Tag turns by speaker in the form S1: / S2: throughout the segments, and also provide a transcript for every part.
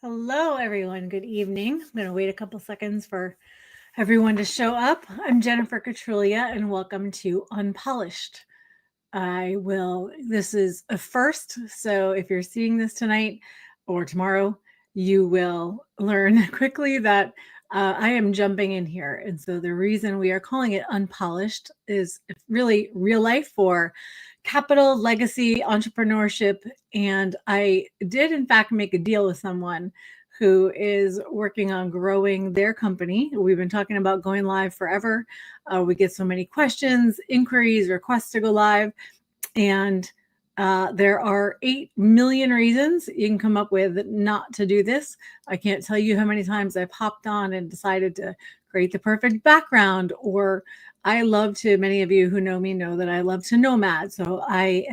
S1: Hello, everyone. Good evening. I'm going to wait a couple seconds for everyone to show up. I'm Jennifer Catrulia, and welcome to Unpolished. This is a first, so if you're seeing this tonight or tomorrow, you will learn quickly that I am jumping in here. And so the reason we are calling it Unpolished is really real life for capital, legacy, entrepreneurship. And I did, in fact, make a deal with someone who is working on growing their company. We've been talking about going live forever. We get so many questions, inquiries, requests to go live. And there are 8 million reasons you can come up with not to do this. I can't tell you how many times I've hopped on and decided to create the perfect background, or many of you who know me know that I love to nomad. So I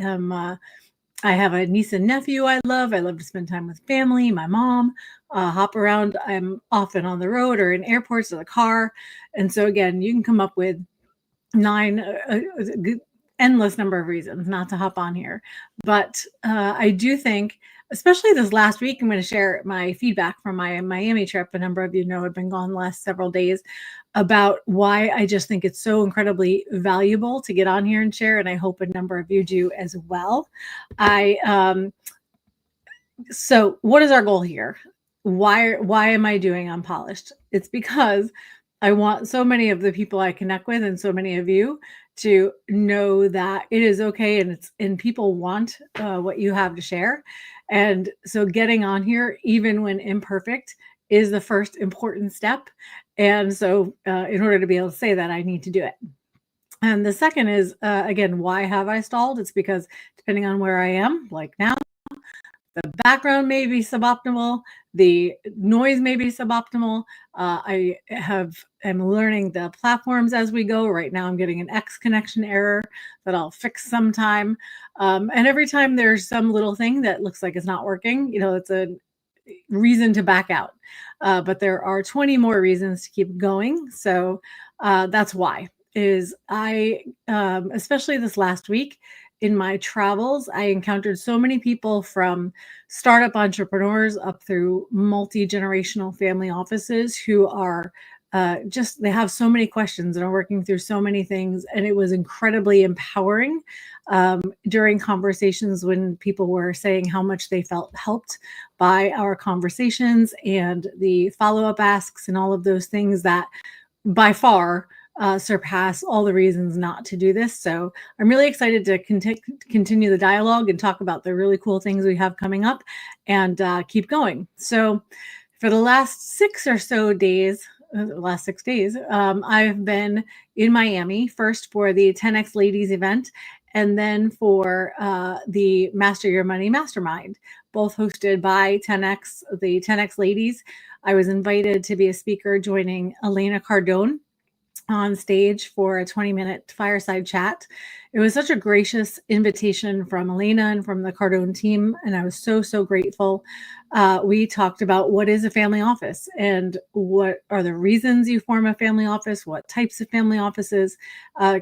S1: have a niece and nephew I love. I love to spend time with family, my mom, hop around. I'm often on the road or in airports or the car. And so again, you can come up with endless number of reasons not to hop on here. But I do think, especially this last week, I'm going to share my feedback from my Miami trip. A number of you know I've been gone the last several days, about why I just think it's so incredibly valuable to get on here and share. And I hope a number of you do as well. So what is our goal here? Why am I doing Unpolished? It's because I want so many of the people I connect with and so many of you to know that it is okay, and people want what you have to share. And so getting on here, even when imperfect, is the first important step. And so in order to be able to say that, I need to do it. And the second is, again, why have I stalled? It's because depending on where I am, like now, the background may be suboptimal, the noise may be suboptimal. I am learning the platforms as we go. Right now, I'm getting an X connection error that I'll fix sometime. And every time there's some little thing that looks like it's not working, it's a reason to back out. But there are 20 more reasons to keep going. So that's why. Especially this last week, in my travels, I encountered so many people from startup entrepreneurs up through multi-generational family offices who are they have so many questions and are working through so many things. And it was incredibly empowering during conversations when people were saying how much they felt helped by our conversations and the follow-up asks and all of those things that by far surpass all the reasons not to do this. So I'm really excited to continue the dialogue and talk about the really cool things we have coming up and keep going. So for the last 6 days, I've been in Miami, first for the 10X Ladies event, and then for the Master Your Money Mastermind, both hosted by 10X, the 10X Ladies. I was invited to be a speaker joining Elena Cardone on stage for a 20-minute fireside chat. It was such a gracious invitation from Elena and from the Cardone team, and I was so grateful. We talked about what is a family office and what are the reasons you form a family office, what types of family offices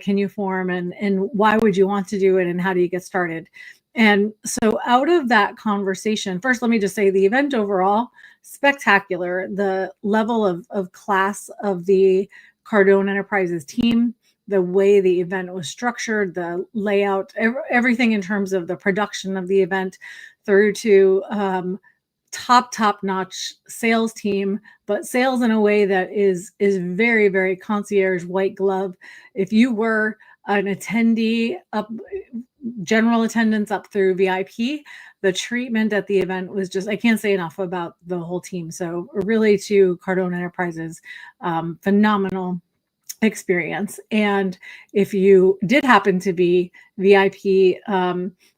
S1: can you form, and why would you want to do it, and how do you get started. And so out of that conversation, first, let me just say the event overall, spectacular. The level of class of the Cardone Enterprises team, the way the event was structured, the layout, everything in terms of the production of the event, through to top-notch sales team, but sales in a way that is very concierge, white glove. If you were an attendee, general attendance up through VIP, the treatment at the event was just, I can't say enough about the whole team. So really, to Cardone Enterprises, phenomenal experience. And if you did happen to be VIP,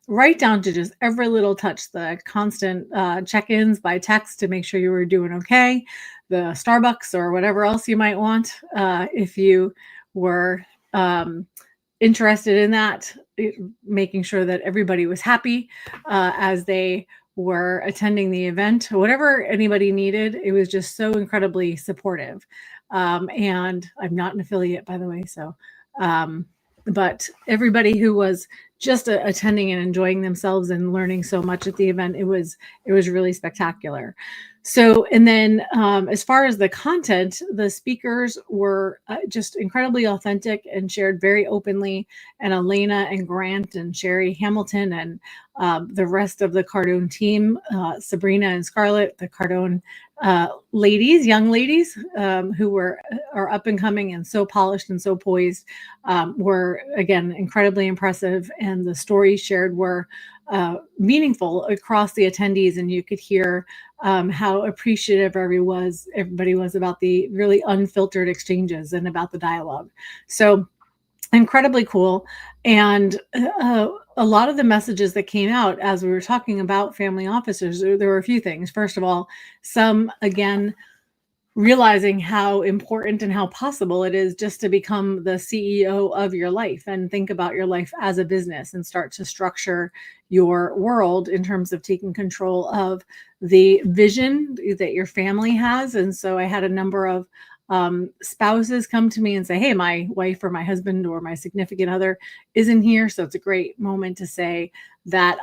S1: right down to just every little touch, the constant check-ins by text to make sure you were doing okay, the Starbucks or whatever else you might want, if you were interested in that, making sure that everybody was happy as they were attending the event, whatever anybody needed. It was just so incredibly supportive. And I'm not an affiliate, by the way. So, but everybody who was just attending and enjoying themselves and learning so much at the event, it was really spectacular. So, and then as far as the content, the speakers were just incredibly authentic and shared very openly. And Elena and Grant and Sherry Hamilton and the rest of the Cardone team, Sabrina and Scarlett, the Cardone ladies, young ladies who are up and coming and so polished and so poised, were again incredibly impressive. And the stories shared were meaningful across the attendees, and you could hear how appreciative everybody was about the really unfiltered exchanges and about the dialogue. So incredibly cool. And a lot of the messages that came out as we were talking about family offices, there were a few things. First of all, some again realizing how important and how possible it is just to become the CEO of your life and think about your life as a business and start to structure your world in terms of taking control of the vision that your family has. And so I had a number of spouses come to me and say, hey, my wife or my husband or my significant other isn't here. So it's a great moment to say that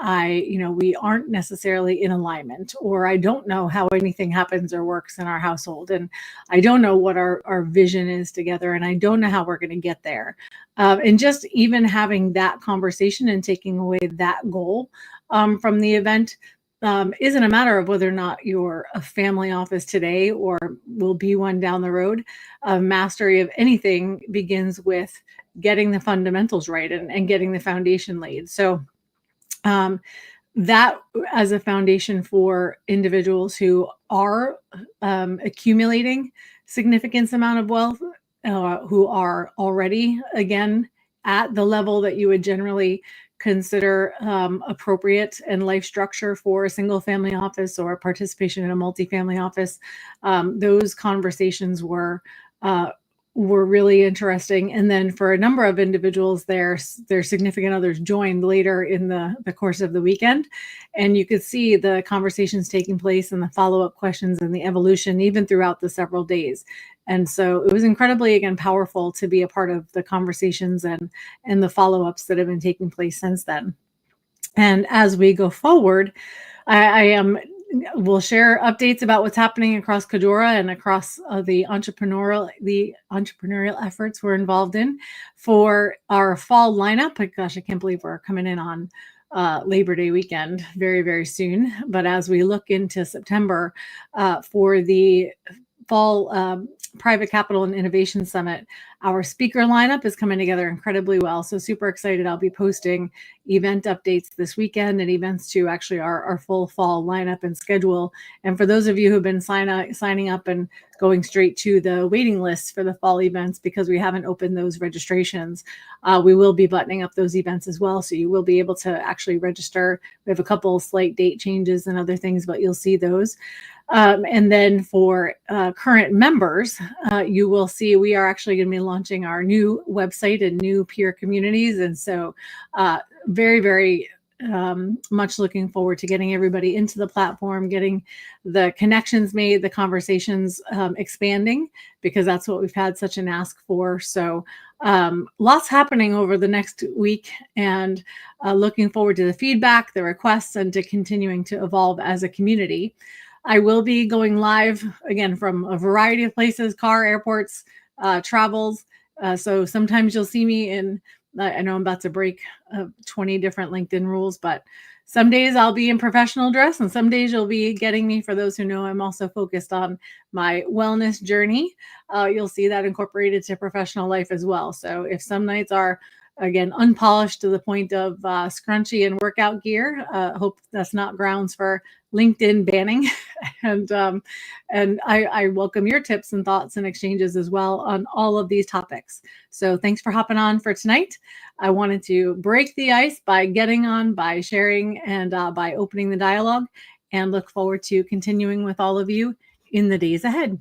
S1: we aren't necessarily in alignment, or I don't know how anything happens or works in our household. And I don't know what our vision is together. And I don't know how we're going to get there. And just even having that conversation and taking away that goal from the event isn't a matter of whether or not you're a family office today or will be one down the road. Mastery of anything begins with getting the fundamentals right and getting the foundation laid. So that as a foundation for individuals who are accumulating significant amount of wealth, who are already, again, at the level that you would generally consider appropriate and life structure for a single family office or participation in a multifamily office. Those conversations were really interesting. And then for a number of individuals, their significant others joined later in the course of the weekend. And you could see the conversations taking place and the follow-up questions and the evolution even throughout the several days. And so it was incredibly, again, powerful to be a part of the conversations and the follow-ups that have been taking place since then. And as we go forward, we'll share updates about what's happening across Kajora and across the entrepreneurial efforts we're involved in for our fall lineup. Gosh, I can't believe we're coming in on Labor Day weekend very, very soon. But as we look into September for the fall Private Capital and Innovation Summit, our speaker lineup is coming together incredibly well. So super excited. I'll be posting event updates this weekend and events to actually our full fall lineup and schedule. And for those of you who've been signing up and going straight to the waiting list for the fall events, because we haven't opened those registrations, we will be buttoning up those events as well. So you will be able to actually register. We have a couple slight date changes and other things, but you'll see those. And then for current members, you will see we are actually going to be launching our new website and new peer communities. And so very, very much looking forward to getting everybody into the platform, getting the connections made, the conversations expanding, because that's what we've had such an ask for. So lots happening over the next week, and looking forward to the feedback, the requests, and to continuing to evolve as a community. I will be going live again from a variety of places, car, airports, travels. So sometimes you'll see me in, I know I'm about to break 20 different LinkedIn rules, but some days I'll be in professional dress and some days you'll be getting me. For those who know, I'm also focused on my wellness journey. You'll see that incorporated to professional life as well. So if some nights are, again, unpolished to the point of scrunchy and workout gear, hope that's not grounds for LinkedIn banning. and I welcome your tips and thoughts and exchanges as well on all of these topics. So thanks for hopping on for tonight. I wanted to break the ice by getting on, by sharing, and by opening the dialogue, and look forward to continuing with all of you in the days ahead.